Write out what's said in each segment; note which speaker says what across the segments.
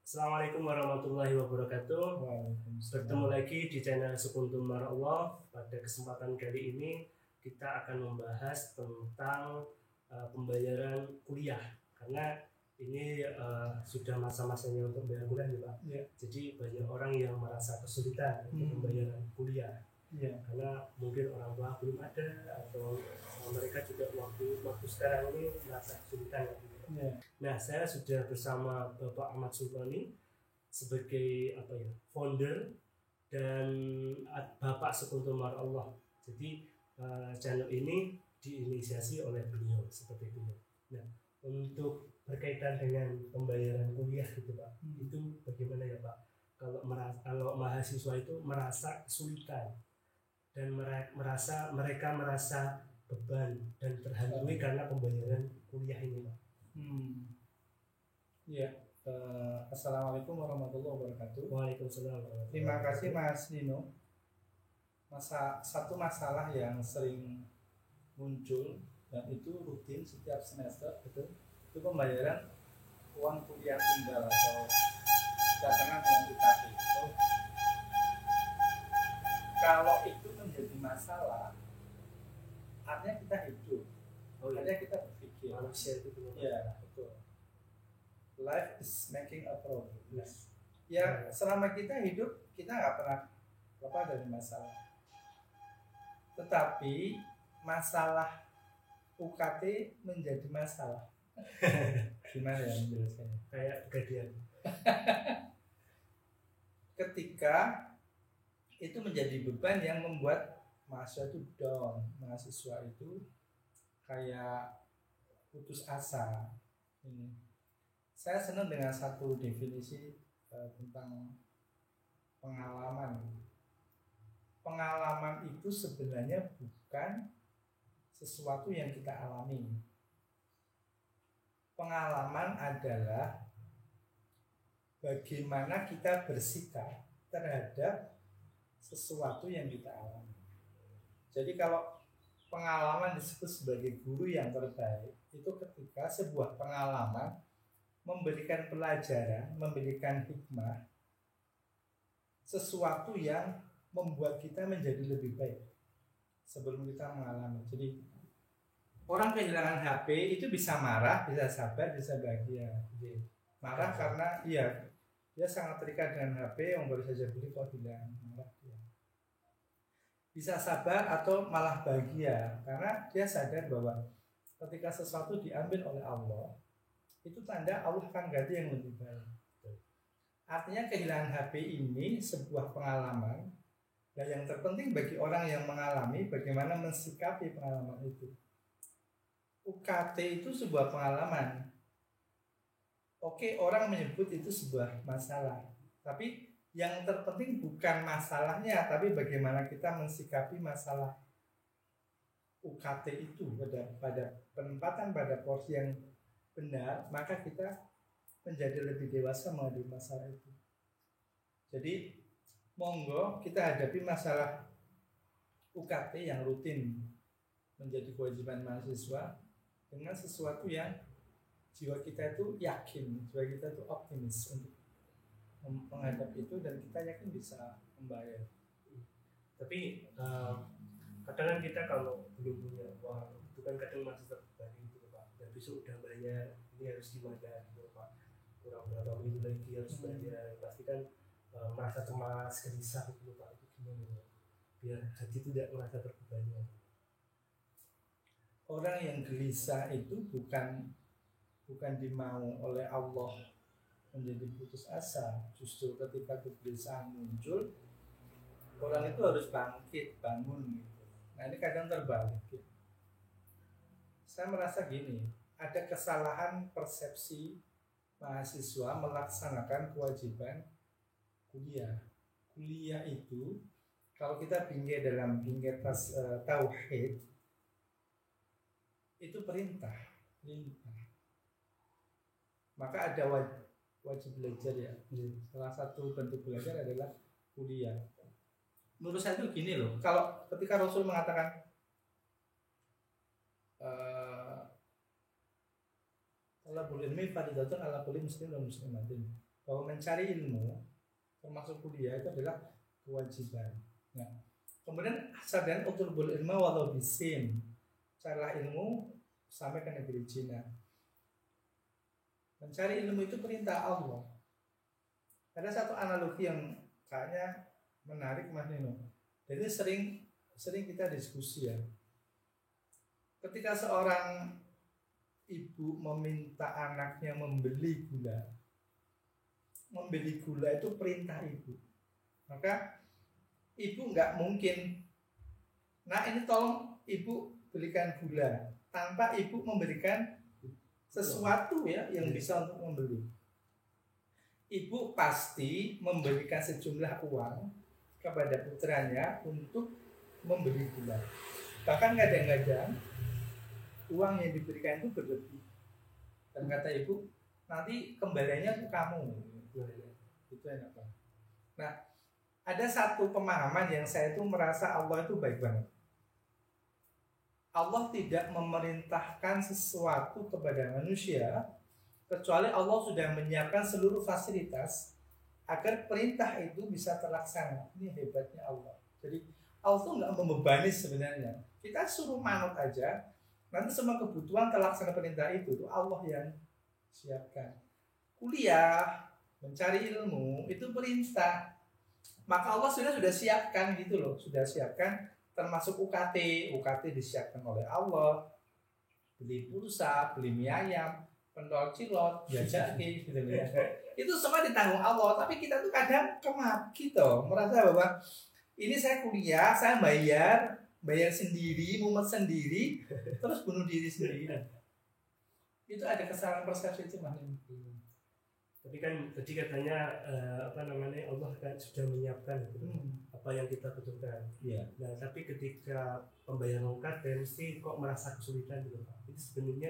Speaker 1: Assalamualaikum warahmatullahi wabarakatuh. Bertemu lagi di channel Sekuntum Marallah. Pada kesempatan kali ini kita akan membahas tentang pembayaran kuliah, karena ini sudah masa-masanya untuk membayar kuliah ya Pak.
Speaker 2: Ya.
Speaker 1: Jadi banyak orang yang merasa kesulitan untuk pembayaran kuliah.
Speaker 2: Ya.
Speaker 1: Karena mungkin orang tua belum ada, atau mereka juga waktu sekarang ini merasa kesulitan gitu.
Speaker 2: Ya.
Speaker 1: Nah, saya sudah bersama Bapak Ahmad Sultani sebagai founder, dan Bapak Sekuntum Marallah. Jadi channel ini diinisiasi oleh beliau seperti itu. Nah, untuk berkaitan dengan pembayaran kuliah gitu Pak, itu bagaimana ya Pak? Kalau mahasiswa itu merasa kesulitan dan mereka merasa beban dan terhantui karena pembayaran kuliah ini Pak.
Speaker 2: Ya, Assalamualaikum warahmatullahi wabarakatuh.
Speaker 1: Waalaikumsalam.
Speaker 2: Terima kasih Mas Nino. Satu masalah yang sering muncul dan itu rutin setiap semester itu pembayaran uang kuliah tunggal atau cadangan dengan UKT. Kalau itu menjadi masalah, artinya kita hidup, artinya kita berpikir.
Speaker 1: Manusia itu
Speaker 2: Ya, betul. Life is making a progress. Ya, selama kita hidup, kita nggak pernah lepas dari masalah. Tetapi masalah UKT menjadi masalah. Gimana ya menjelaskannya?
Speaker 1: Kayak kejadian.
Speaker 2: Ketika itu menjadi beban yang membuat mahasiswa itu down, mahasiswa itu kayak putus asa. Ini saya senang dengan satu definisi tentang pengalaman. Pengalaman itu sebenarnya bukan sesuatu yang kita alami. Pengalaman adalah bagaimana kita bersikap terhadap sesuatu yang kita alami. Jadi kalau pengalaman disebut sebagai guru yang terbaik, itu ketika sebuah pengalaman memberikan pelajaran, memberikan hikmah, sesuatu yang membuat kita menjadi lebih baik sebelum kita mengalami. Jadi orang kehilangan HP itu bisa marah, bisa sabar, bisa bahagia. Marah karena dia sangat terikat dengan HP yang baru saja beli kok hilang, marah dia. Bisa sabar atau malah bahagia karena dia sadar bahwa ketika sesuatu diambil oleh Allah, itu tanda Allah akan ganti yang lebih baik. Artinya kehilangan HP ini sebuah pengalaman, dan yang terpenting bagi orang yang mengalami bagaimana mensikapi pengalaman itu. UKT itu sebuah pengalaman. Oke, orang menyebut itu sebuah masalah, tapi yang terpenting bukan masalahnya, tapi bagaimana kita mensikapi masalah UKT itu pada penempatan, pada porsi yang benar, maka kita menjadi lebih dewasa menghadapi masalah itu. Jadi monggo kita hadapi masalah UKT yang rutin menjadi kewajiban mahasiswa dengan sesuatu yang jiwa kita itu yakin, jiwa kita itu optimis untuk menghadapi itu, dan kita yakin bisa membayar.
Speaker 1: Tapi kadang kita kalau belum punya uang itu kan kadang masih terbebani gitu Pak. Dan besok udah bayar, ini harus gimana gitu Pak. Kurang berapa minggu lagi harus bayar. Pasti kan merasa cemas, gelisah gitu Pak. Itu gimana? Biar hati itu tidak merasa terbebani.
Speaker 2: Orang yang gelisah itu bukan dimau oleh Allah menjadi putus asa. Justru ketika kegelisahan muncul, orang itu harus bangkit, bangun gitu. Nah ini kadang terbalik gitu. Saya merasa gini, ada kesalahan persepsi mahasiswa melaksanakan kewajiban kuliah. Kuliah itu kalau kita bingkai dalam bingkai tauhid, itu perintah. Maka ada wajib belajar ya. Salah satu bentuk belajar adalah kuliah. Menurut saya itu gini loh, kalau ketika Rasul mengatakan talabul ilmi fardhatun ala kulli muslim dan muslimatin, bahwa mencari ilmu termasuk kuliah itu adalah kewajiban. Nah, kemudian sadar utlubul ilma walau bisin, carilah ilmu sampai ke negeri Cina. Mencari ilmu itu perintah Allah. Ada satu analogi yang kayaknya menarik Mas Nino. Jadi sering kita diskusi ya. Ketika seorang ibu meminta anaknya membeli gula itu perintah ibu. Maka ibu nggak mungkin, nah ini tolong ibu belikan gula, tanpa ibu memberikan sesuatu ya yang bisa untuk membeli. Ibu pasti memberikan sejumlah uang kepada putranya untuk membeli gula. Bahkan kadang-kadang uang yang diberikan itu berlebih. Dan kata ibu, nanti kembaliannya ke kamu. Itu enak banget. Nah, ada satu pemahaman yang saya itu merasa Allah itu baik banget. Allah tidak memerintahkan sesuatu kepada manusia kecuali Allah sudah menyiapkan seluruh fasilitas agar perintah itu bisa terlaksana. Ini hebatnya Allah. Jadi Allah itu nggak membebani sebenarnya. Kita suruh manut aja, nanti semua kebutuhan terlaksana perintah itu Allah yang siapkan. Kuliah, mencari ilmu itu perintah. Maka Allah sudah siapkan gitu loh, sudah siapkan termasuk UKT disiapkan oleh Allah. Beli pulsa, beli mie ayam, pentol cilok, jajaki gitu ya. Itu semua ditanggung Allah, tapi kita tuh kadang kemaki gitu, merasa bahwa ini saya kuliah, saya bayar sendiri, mumet sendiri, terus bunuh diri sendiri. Itu ada kesalahan persepsi itu Mas.
Speaker 1: Tapi kan tadi katanya Allah kan sudah menyiapkan gitu, apa yang kita butuhkan.
Speaker 2: Yeah.
Speaker 1: Nah, tapi ketika pembayaran UKT mesti kok merasa kesulitan gitu Pak. Itu sebenarnya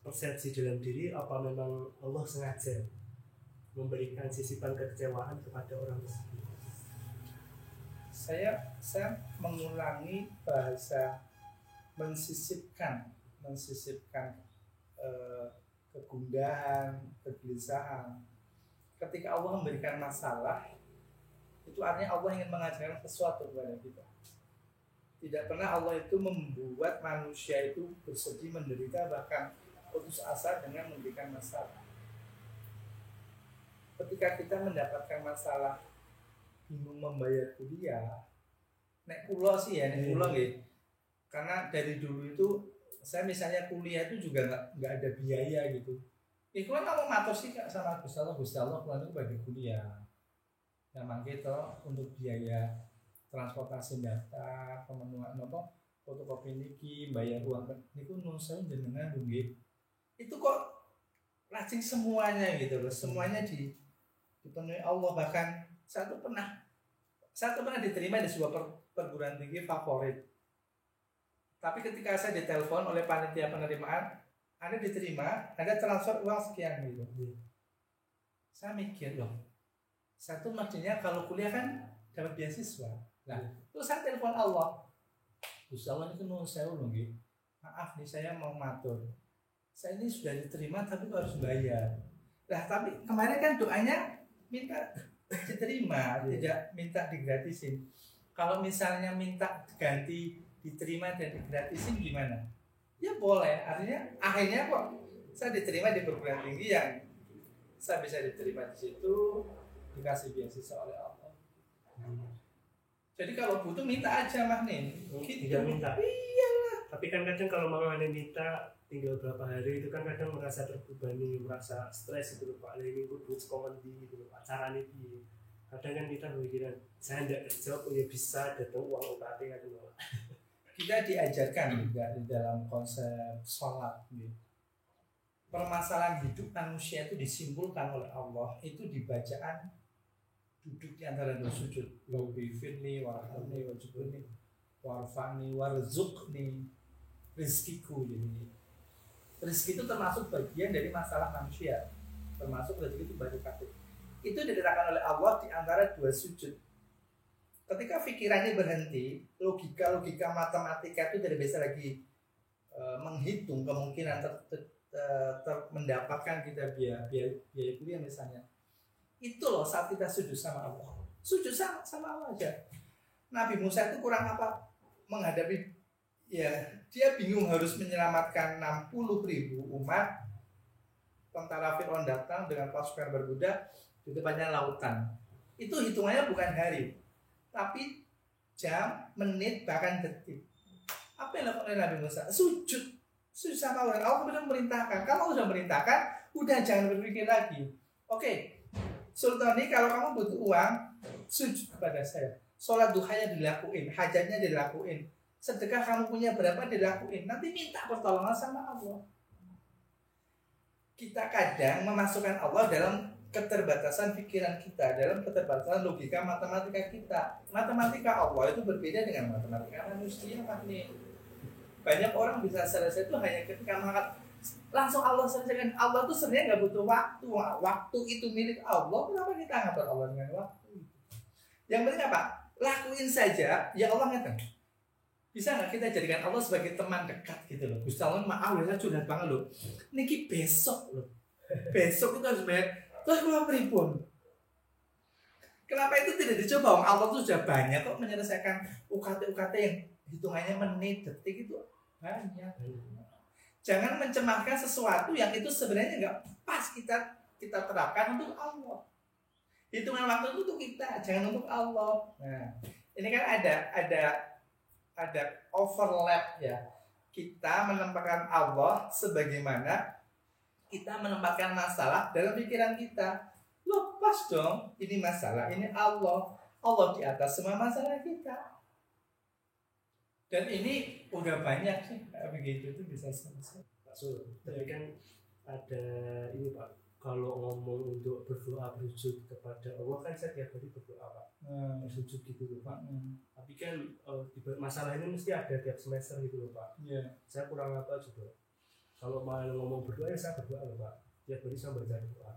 Speaker 1: persepsi dalam diri apa memang Allah sengaja memberikan sisipan kekecewaan kepada orang tersebut?
Speaker 2: Saya mengulangi bahasa mensisipkan kegundahan, kegelisahan. Ketika Allah memberikan masalah, itu artinya Allah ingin mengajarkan sesuatu kepada kita. Tidak pernah Allah itu membuat manusia itu bersedih, menderita, bahkan putus asa dengan memberikan masalah. Ketika kita mendapatkan masalah, bingung membayar kuliah, nek pulau sih ya, nek pulau gitu. Karena dari dulu itu saya misalnya kuliah itu juga nggak ada biaya gitu. Itu kan kamu matur sih sama Gusti Allah kalau itu bagi kuliah. Yang mangke untuk biaya transportasi daftar, pemenuhan fotokopi niki, bayar uang niku nun saya jenengan nggih. Itu kok rajin semuanya gitu loh. Semuanya dipenuhi Allah. Bahkan saya tuh pernah diterima di sebuah perguruan tinggi favorit. Tapi ketika saya ditelepon oleh panitia penerimaan, Anda diterima, Anda transfer uang sekian gitu. Saya mikir loh, saya tuh maksudnya kalau kuliah kan dapat beasiswa. Nah, terus saya telepon Allah. Gusti Allah itu nuwun sewu lho nggih. Maaf nih saya mau matur. Saya ini sudah diterima tapi harus bayar. Nah, tapi kemarin kan doanya minta diterima, tidak minta digratisin. Kalau misalnya minta ganti diterima dan digratisin gimana? Ya boleh, artinya akhirnya kok saya diterima di perguruan tinggi yang saya bisa diterima di situ, dikasih beasiswa oleh Allah. Jadi kalau butuh minta aja Mas nih.
Speaker 1: Tidak minta. Iyalah. Tapi kan kadang kalau mau minta tinggal berapa hari itu kan kadang merasa terbebani, merasa stres gitu Pak. Ini butuh sekolah di gitu acara ini. Kadang kan kita berpikiran saya tidak kerja, ya bisa datang uang UKT kan Pak.
Speaker 2: Kita diajarkan juga di dalam konsep sholat gitu. Permasalahan hidup manusia itu disimpulkan oleh Allah itu di bacaan duduk di antara dua sujud. Rabbi firli warhamni wajibni warfani warzuqni, rizkiku. Jadi rezeki itu termasuk bagian dari masalah manusia, termasuk rezeki itu barokatul. Itu diletakkan oleh Allah di antara dua sujud. Ketika pikirannya berhenti, logika matematika itu tidak bisa lagi menghitung kemungkinan mendapatkan kita biaya kuliah misalnya. Itu loh saat kita sujud sama Allah. Sujud sama Allah aja. Nabi Musa itu kurang apa? Menghadapi, ya dia bingung harus menyelamatkan 60.000 umat. Tentara Fir'aun datang dengan pasukan berkuda di depannya lautan. Itu hitungannya bukan hari, tapi jam, menit, bahkan detik. Apa yang dilakukan oleh Nabi Musa? Sujud sama Allah. Allah kemudian memerintahkan. Kalau sudah memerintahkan, udah jangan berpikir lagi. Oke, Sultani, kalau kamu butuh uang, sujud kepada saya. Sholat duhanya dilakuin, hajatnya dilakuin. Sedekah kamu punya berapa dilakuin. Nanti minta pertolongan sama Allah. Kita kadang memasukkan Allah dalam keterbatasan pikiran kita, dalam keterbatasan logika matematika kita. Matematika Allah itu berbeda dengan matematika manusia, Magni. Banyak orang bisa selesai itu hanya ketika mengangkat langsung Allah selesaikan. Allah itu sebenarnya nggak butuh waktu. Waktu itu milik Allah. Kenapa kita ngatur Allah dengan waktu? Yang penting apa? Lakuin saja. Ya Allah ngeten. Bisa nggak kita jadikan Allah sebagai teman dekat gitu loh? Gusti Allah, maaf ya saya curhat banget loh. Niki besok loh. Besok itu harus bayar. Terus kalau pripun? Kenapa itu tidak dicoba? Allah tuh sudah banyak kok menyelesaikan UKT yang hitungannya menit, detik itu banyak. Jangan mencemarkan sesuatu yang itu sebenarnya nggak pas kita terapkan untuk Allah. Hitungan waktu itu untuk kita, jangan untuk Allah. Nah, ini kan ada overlap ya. Kita menempatkan Allah sebagaimana kita menempatkan masalah dalam pikiran kita. Lepas dong, ini masalah, ini Allah. Allah di atas semua masalah kita. Dan ini udah banyak sih begitu itu bisa selesai.
Speaker 1: Pak Sul, tapi kan ada ini Pak, kalau ngomong untuk berdoa bersujud kepada Allah kan saya tiap hari berdoa Pak, bersujud gitu loh Pak. Tapi kan masalah ini mesti ada tiap semester gitu loh Pak. Saya kurang apa juga. Kalau mau ngomong berdoa ya saya berdoa loh Pak. Tiap hari saya baca doa.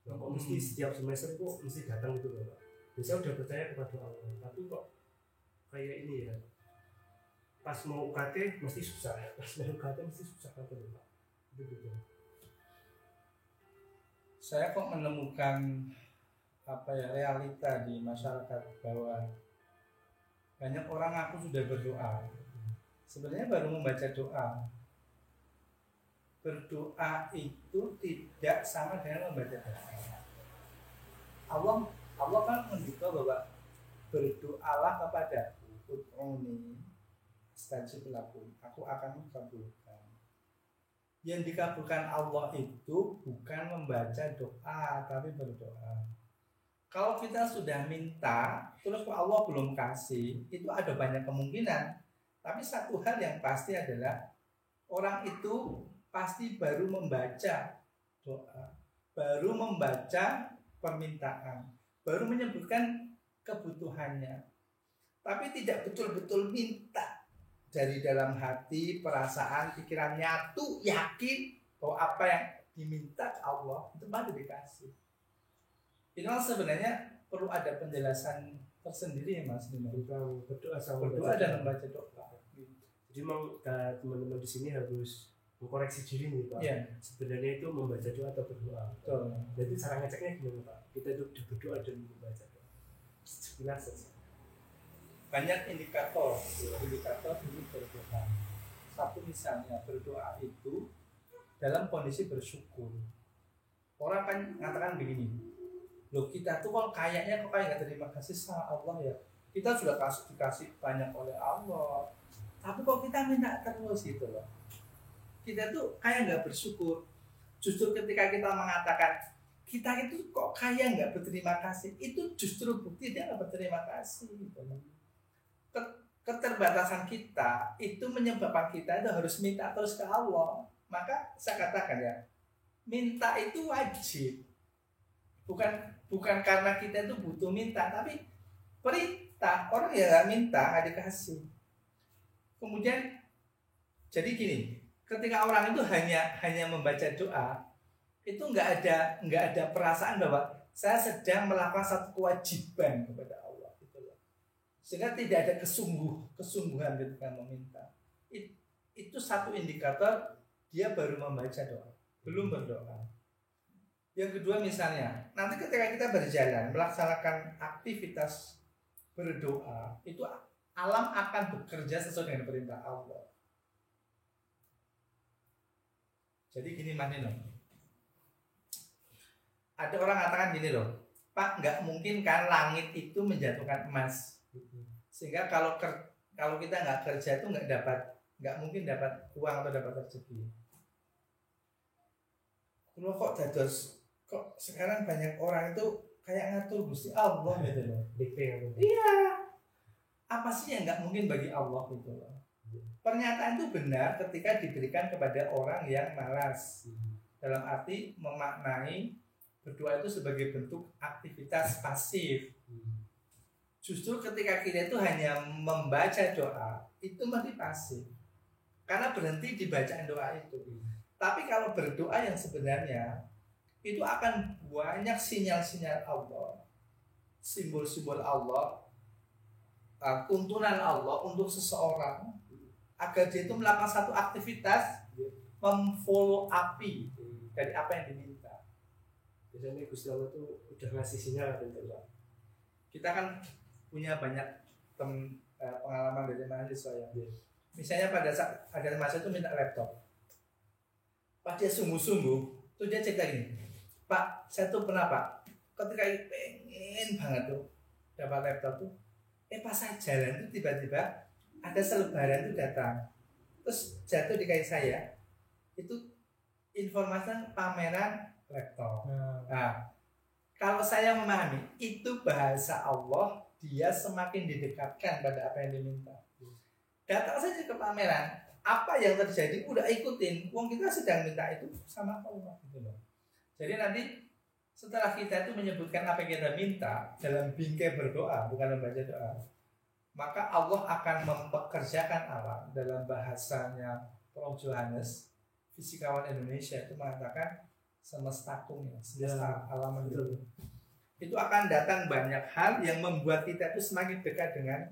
Speaker 1: Nah, kok mesti setiap semester itu mesti datang gitu loh Pak. Saya udah percaya kepada Allah, tapi kok kayak ini ya. Pas mau UKT mesti susah, pas mau UKT mesti susah kan Pak. Gitu.
Speaker 2: Saya kok menemukan realita di masyarakat bahwa banyak orang aku sudah berdoa. Sebenarnya baru membaca doa. Berdoa itu tidak sama dengan membaca doa. Allah kan mendikte bahwa berdoalah kepadaku, ud'uni astajib lakum, aku akan mengabulkan. Yang dikabulkan Allah itu bukan membaca doa, tapi berdoa. Kalau kita sudah minta, terus Allah belum kasih, itu ada banyak kemungkinan. Tapi satu hal yang pasti adalah orang itu pasti baru membaca doa, baru membaca permintaan, baru menyebutkan kebutuhannya, tapi tidak betul-betul minta dari dalam hati, perasaan, pikiran, nyatu, yakin bahwa apa yang diminta Allah itu pasti dikasih. Itu sebenarnya perlu ada penjelasan tersendiri ya Mas Dino. Berdoa dan membaca doa.
Speaker 1: Jadi memang teman-teman di sini harus mengkoreksi diri nih Pak.
Speaker 2: Ya.
Speaker 1: Sebenarnya itu membaca doa atau berdoa.
Speaker 2: Betul.
Speaker 1: Jadi cara ngeceknya gimana Pak? Kita itu berdoa dan membaca doa. Sekilas saja.
Speaker 2: Banyak indikator untuk berdoa. Satu misalnya berdoa itu dalam kondisi bersyukur. Orang kan mengatakan begini, loh kita tuh kok kayaknya nggak terima kasih sama Allah ya. Kita sudah dikasih banyak oleh Allah, tapi kok kita minta terus gitu loh. Kita tuh kayak nggak bersyukur. Justru ketika kita mengatakan kita itu kok kayak nggak berterima kasih, itu justru bukti dia nggak berterima kasih gitu loh. Keterbatasan kita itu menyebabkan kita itu harus minta terus ke Allah. Maka saya katakan ya, minta itu wajib. Bukan karena kita itu butuh minta, tapi perintah. Orang ya nggak minta nggak dikasih. Kemudian jadi gini, ketika orang itu hanya membaca doa, itu nggak ada perasaan bahwa saya sedang melakukan satu kewajiban kepada Allah. Sehingga tidak ada kesungguhan ketika meminta. Itu satu indikator dia baru membaca doa, belum berdoa. Yang kedua misalnya, nanti ketika kita berjalan melaksanakan aktivitas berdoa, itu alam akan bekerja sesuai dengan perintah Allah. Jadi gini Mas Nino, ada orang mengatakan gini loh, Pak, nggak mungkin kan langit itu menjatuhkan emas, sehingga kalau kita nggak kerja itu nggak mungkin dapat uang atau dapat rezeki. Kalau kok sekarang banyak orang itu kayak ngatur Gusti Allah gitu loh. Iya. Apa sih yang nggak mungkin bagi Allah gitu loh. Pernyataan itu benar ketika diberikan kepada orang yang malas. Dalam arti memaknai berdoa itu sebagai bentuk aktivitas pasif. Justru ketika kita itu hanya membaca doa, itu masih pasif. Karena berhenti di bacaan doa itu. Tapi kalau berdoa yang sebenarnya itu akan banyak sinyal-sinyal Allah, simbol-simbol Allah, tuntunan Allah untuk seseorang agar dia itu melakukan satu aktivitas memfollow api dari apa yang diminta.
Speaker 1: Biasanya Gusti Allah itu udah ngasih sinyal tentunya.
Speaker 2: Kita kan punya banyak pengalaman dari mahasiswa ya. Misalnya pada saat ada mahasiswa itu minta laptop, pas dia sungguh-sungguh, tuh dia cerita gini, Pak, saya tuh pernah Pak, ketika pengen banget tuh dapat laptop tuh, pas saya jalan tuh tiba-tiba ada selebaran tuh datang, terus jatuh di kaki saya, itu informasi pameran laptop. Nah, kalau saya memahami itu bahasa Allah, dia semakin didekatkan pada apa yang diminta. Datang saja ke pameran, apa yang terjadi udah ikutin, uang kita sedang minta itu sama Allah gitu loh. Jadi nanti setelah kita itu menyebutkan apa yang kita minta dalam bingkai berdoa, bukan membaca doa, maka Allah akan mempekerjakan alam. Dalam bahasanya Prof. Johannes, fisikawan Indonesia, itu mengatakan semestakum ya, semesta alam itu akan datang banyak hal yang membuat kita itu semakin dekat dengan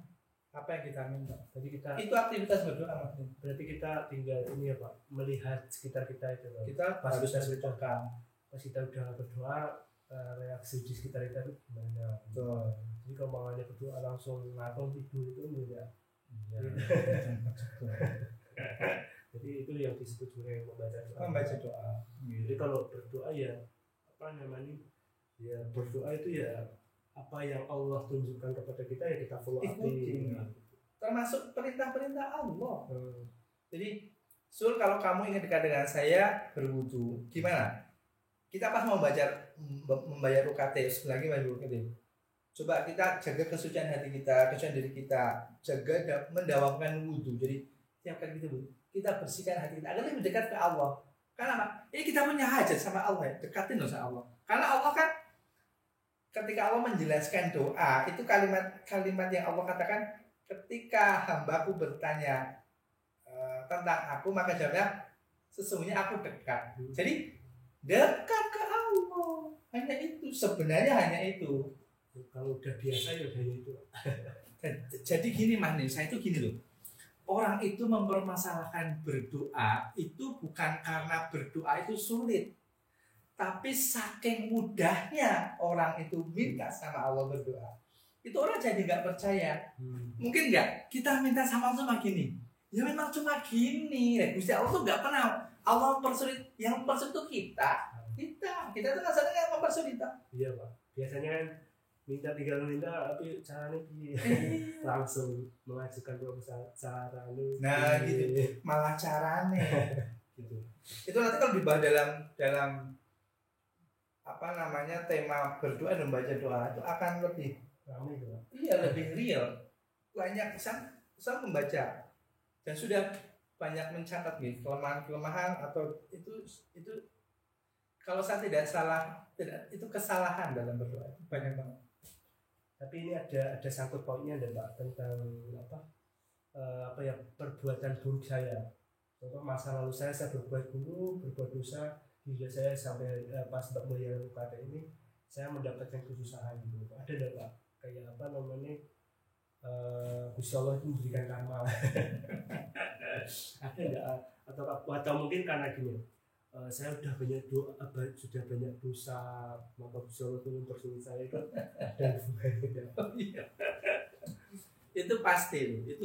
Speaker 2: apa yang kita minta.
Speaker 1: Jadi
Speaker 2: itu aktivitas berdoa maksudnya.
Speaker 1: Berarti kita tinggal ini ya Pak, melihat sekitar kita itu.
Speaker 2: Kita
Speaker 1: pas
Speaker 2: harus
Speaker 1: kita
Speaker 2: berdoa.
Speaker 1: Pas kita udah berdoa, reaksi di sekitar kita itu gimana?
Speaker 2: Betul.
Speaker 1: Jadi kalau maunya berdoa langsung ngatung tidur itu enggak.
Speaker 2: Ya.
Speaker 1: Jadi itu yang disebut sebagai membaca doa.
Speaker 2: Membaca doa.
Speaker 1: Jadi kalau berdoa ya apa namanya? Ya berdoa itu ya apa yang Allah tunjukkan kepada kita ya kita follow
Speaker 2: ikuti. Termasuk perintah-perintah Allah. Jadi Sul, kalau kamu ingin dekat dengan saya berwudu, gimana? Kita pas mau membayar UKT, lagi bayar UKT. Coba kita jaga kesucian hati kita, kesucian diri kita, jaga mendawamkan wudu. Jadi tiap kali kita bersihkan hati kita agar lebih dekat ke Allah. Karena apa? Ini kita punya hajat sama Allah, ya. Dekatin loh sama Allah. Karena Allah kan ketika Allah menjelaskan doa, itu kalimat yang Allah katakan, ketika hambaku bertanya tentang aku, maka jawabnya sesungguhnya aku dekat. Jadi dekat ke Allah, hanya itu, sebenarnya hanya itu.
Speaker 1: Kalau udah biasa ya hanya itu.
Speaker 2: Jadi gini Mas nih, saya itu gini loh, orang itu mempermasalahkan berdoa itu bukan karena berdoa itu sulit, tapi saking mudahnya orang itu minta sama Allah berdoa, itu orang jadi nggak percaya. Mungkin nggak kita minta sama Allah cuma gini, ya memang cuma gini. Gusti Allah tuh nggak pernah Allah mempersulit, yang mempersulit itu kita tuh rasanya mempersulit.
Speaker 1: Iya Pak, biasanya kan tinggal minta tapi caranya langsung mengajukan proposal caranya.
Speaker 2: Nah gitu, malah caranya gitu. Itu nanti kalau dibahas dalam apa namanya tema berdoa dan membaca doa itu akan lebih
Speaker 1: ramai itu.
Speaker 2: Iya, lebih real. Banyak saya membaca dan sudah banyak mencatat nih kelemahan atau itu kalau saya tidak salah, itu kesalahan dalam berdoa banyak banget.
Speaker 1: Tapi ini ada sangkut pautnya ada Pak tentang apa ya, perbuatan buruk saya. Contoh masa lalu saya berbuat buruk, berbuat dosa hingga saya sampai pas membayar UKT ini saya mendapatkan kesusahan gitu. Ada enggak Pak kayak apa namanya Gusti Allah itu memberikan karma. Ada enggak atau mungkin karena gini saya sudah banyak dosa, maka Gusti Allah itu mempersulit saya itu dan
Speaker 2: Oh, iya. Itu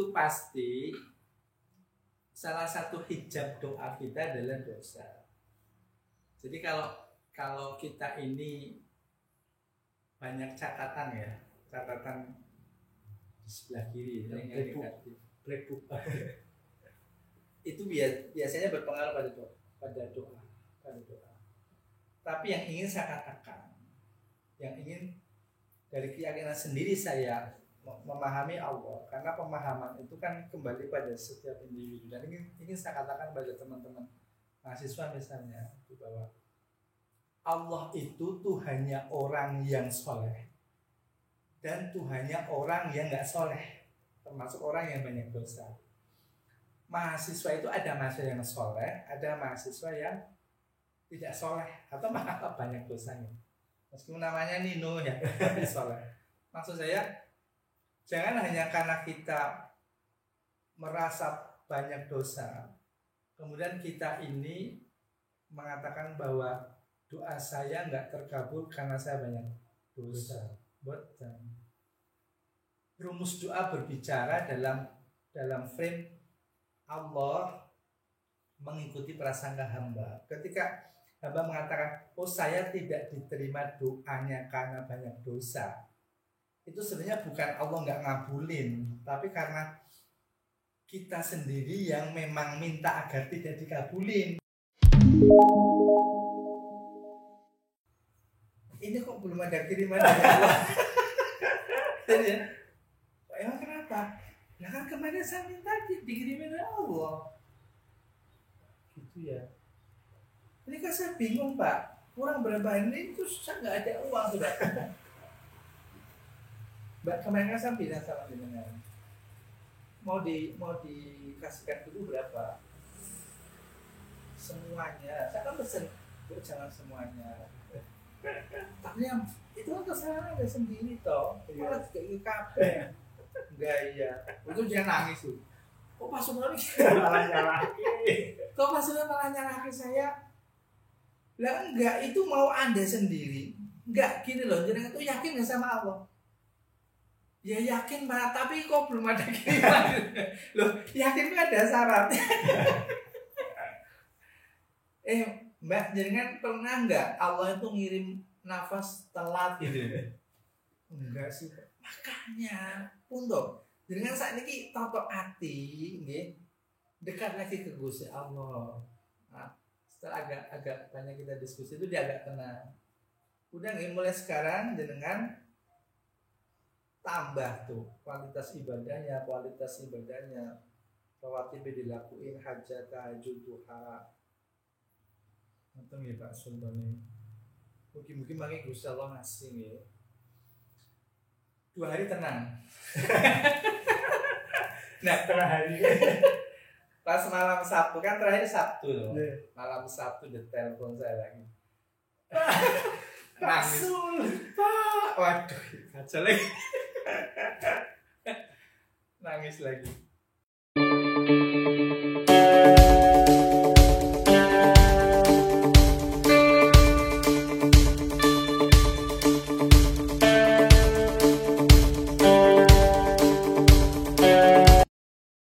Speaker 2: pasti salah satu hijab doa kita adalah dosa. Jadi kalau kita ini banyak catatan di sebelah kiri yang negatif,
Speaker 1: black book.
Speaker 2: itu biasanya berpengaruh pada doa. Tapi yang ingin saya katakan, yang ingin dari keyakinan sendiri saya memahami Allah, karena pemahaman itu kan kembali pada setiap individu. Dan ingin saya katakan pada teman-teman mahasiswa misalnya, bahwa Allah itu Tuhannya orang yang soleh dan Tuhannya orang yang nggak soleh, termasuk orang yang banyak dosa. Mahasiswa itu ada mahasiswa yang soleh, ada mahasiswa yang tidak soleh atau malah banyak dosanya. Meskipun namanya Nino ya, tapi soleh. Maksud saya, jangan hanya karena kita merasa banyak dosa, kemudian kita ini mengatakan bahwa doa saya nggak terkabul karena saya banyak dosa. Betul. Rumus doa berbicara dalam frame Allah mengikuti prasangka hamba. Ketika hamba mengatakan, oh saya tidak diterima doanya karena banyak dosa, itu sebenarnya bukan Allah nggak ngabulin, tapi karena kita sendiri yang memang minta agar tidak dikabulin. Ini kok belum ada kiriman dari Allah. Jadi, emang kenapa? Nah kan kemarin saya minta dikirimin dari Allah. Gitu ya. Ini kan saya bingung Pak, kurang berapa ini terus saya nggak ada uang sudah. Mbak kemarin kan saya bilang sama jenengan, mau dikasihkan dulu berapa? Semuanya, saya kan pesen, jangan semuanya. Tapi yang itu kan kesalahan ada sendiri toh, malah juga ini kabeh. Enggak iya, itu dia nangis tuh. Kok Pak Sumali malah nyalahin? Kok Pak Sumali malah nyalahin saya? Lah enggak, itu mau Anda sendiri. Enggak, gini loh, jenengan itu yakin nggak sama Allah? Ya yakin Pak, tapi kok belum ada kiriman. Loh, yakin itu ada syaratnya. Mbak, jenengan pernah enggak Allah itu ngirim nafas telat gitu? Enggak sih. Makanya, untuk jenengan saat ini totok hati, nggih. Dekat lagi ke Gusti Allah. Nah, setelah agak banyak kita diskusi itu dia agak tenang. Udah nih mulai sekarang jenengan tambah tuh kualitas ibadahnya, rawatib dilakuin, hajat, tahajud, duha. Nonton ya Pak Sultan. Mungkin makin Gusti Allah ngasih nih. 2 hari tenang. Nah, tengah hari. Pas malam Sabtu kan terakhir Sabtu loh. Malam Sabtu ditelepon saya lagi. Nangis. Pak, waduh, kacau lagi. Nangis lagi.